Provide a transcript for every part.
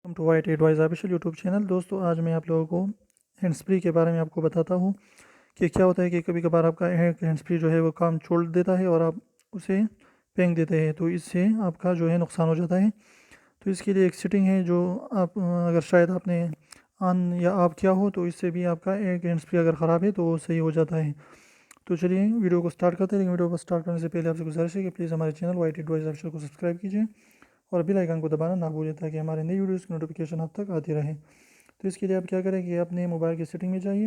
Welcome to White Advise official YouTube channel. دوستو آج میں آپ لوگوں کو ہینڈس فری کے بارے میں آپ کو بتاتا ہوں کہ کیا ہوتا ہے کہ کبھی کبھار آپ کا ہینڈس فری جو ہے وہ کام چھوڑ دیتا ہے اور آپ اسے پھینک دیتے ہیں، تو اس سے آپ کا جو ہے نقصان ہو جاتا ہے۔ تو اس کے لیے ایک سیٹنگ ہے جو آپ اگر شاید آپ نے آن یا آف کیا ہو تو اس سے بھی آپ کا ایک ہینڈس فری اگر خراب ہے تو وہ صحیح ہو جاتا ہے۔ تو چلیے ویڈیو کو سٹارٹ کرتے ہیں، لیکن ویڈیو کو سٹارٹ کرنے سے پہلے آپ سے گزارش ہے کہ پلیز ہمارے چینل وائٹ ایڈوائز آفیشیل کو سبسکرائب کیجیے اور بیل آئیکن کو دبانا نہ بھولیں تاکہ ہمارے نئی ویڈیوز کی نوٹیفیکیشن آپ تک آتی رہے۔ تو اس کے لیے آپ کیا کریں کہ اپنے موبائل کی سیٹنگ میں جائیے۔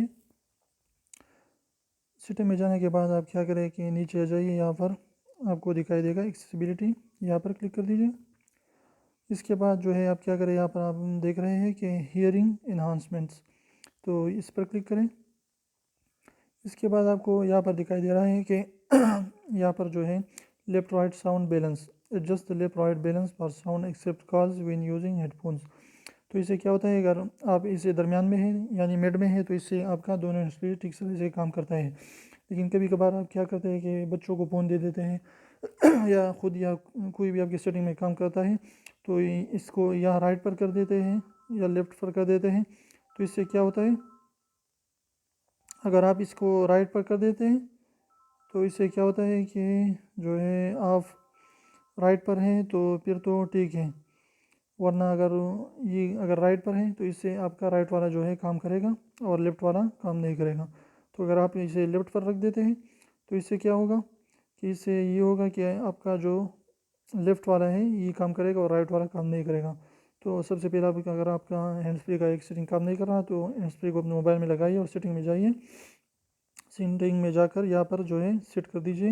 سیٹنگ میں جانے کے بعد آپ کیا کریں کہ نیچے آ جائیے، یہاں پر آپ کو دکھائی دے گا ایکسیسیبلٹی، یہاں پر کلک کر دیجیے۔ اس کے بعد جو ہے آپ کیا کریں، یہاں پر آپ دیکھ رہے ہیں کہ ہیئرنگ انہانسمنٹس، تو اس پر کلک کریں۔ اس کے بعد آپ کو یہاں پر دکھائی دے رہا ہے کہ یہاں پر جو ہے left right sound balance, adjust the left right balance for sound except calls when using headphones. تو اس سے کیا ہوتا ہے، اگر آپ اسے درمیان میں ہیں یعنی مڈ میں ہے تو اس سے آپ کا دونوں ہینڈس ٹھیک سے کام کرتا ہے۔ لیکن کبھی کبھار آپ کیا کرتے ہیں کہ بچوں کو فون دے دیتے ہیں یا خود یا کوئی بھی آپ کی سیٹنگ میں کام کرتا ہے تو اس کو یا رائٹ پر کر دیتے ہیں یا لیفٹ پر کر دیتے ہیں۔ تو اس سے کیا ہوتا ہے، اگر آپ اس کو رائٹ پر کر دیتے ہیں تو اس سے کیا ہوتا ہے کہ جو ہے آپ رائٹ پر ہیں تو پھر تو ٹھیک ہے، ورنہ اگر رائٹ پر ہیں تو اس سے آپ کا رائٹ والا جو ہے کام کرے گا اور لیفٹ والا کام نہیں کرے گا۔ تو اگر آپ اسے لیفٹ پر رکھ دیتے ہیں تو اس سے کیا ہوگا کہ اس سے یہ ہوگا کہ آپ کا جو لیفٹ والا ہے یہ کام کرے گا اور رائٹ والا کام نہیں کرے گا۔ تو سب سے پہلے اگر آپ کا ہینڈس فری کا ایک سیٹنگ کام نہیں کر رہا تو ہینڈس فری کو اپنے موبائل میں لگائیے اور سیٹنگ میں جائیے۔ سیٹنگ میں جا کر یہاں پر جو ہے سیٹ کر دیجیے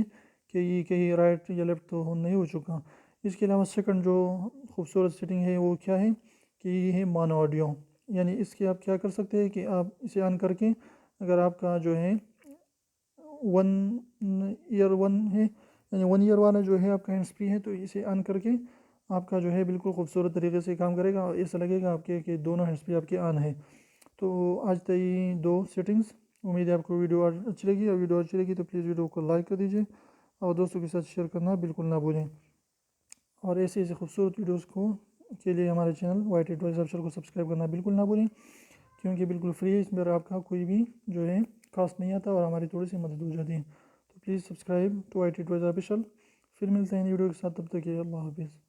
کہ یہ کہیں رائٹ یا لیفٹ تو نہیں ہو چکا۔ اس کے علاوہ سیکنڈ جو خوبصورت سیٹنگ ہے وہ کیا ہے کہ یہ ہے مانو آڈیو، یعنی اس کے آپ کیا کر سکتے ہیں کہ آپ اسے آن کر کے اگر آپ کا جو ہے ون ایئر ہے یعنی 1 ایئر والا جو ہے آپ کا ہینڈس فری ہے تو اسے آن کر کے آپ کا جو ہے بالکل خوبصورت طریقے سے کام کرے گا اور ایسا لگے گا آپ کے کہ دونوں ہینڈس فری آپ کے آن ہے۔ تو آج تک 2 سیٹنگز، امید ہے آپ کو ویڈیو اچھی لگی، اور ویڈیو اچھی لگی تو پلیز ویڈیو کو لائک کر دیجیے اور دوستوں کے ساتھ شیئر کرنا بالکل نہ بھولیں۔ اور ایسے خوبصورت ویڈیوز کے لیے ہمارے چینل وائٹ ایڈوائز آفیشیل کو سبسکرائب کرنا بالکل نہ بھولیں، کیونکہ بالکل فری ہے، اس میں آپ کا کوئی بھی جو ہے کاسٹ نہیں آتا اور ہماری تھوڑی سی مدد ہو جاتی ہے۔ تو please subscribe to White Advise official. پھر ملتے ہیں نئی ویڈیو کے ساتھ، تب تک کے اللہ حافظ۔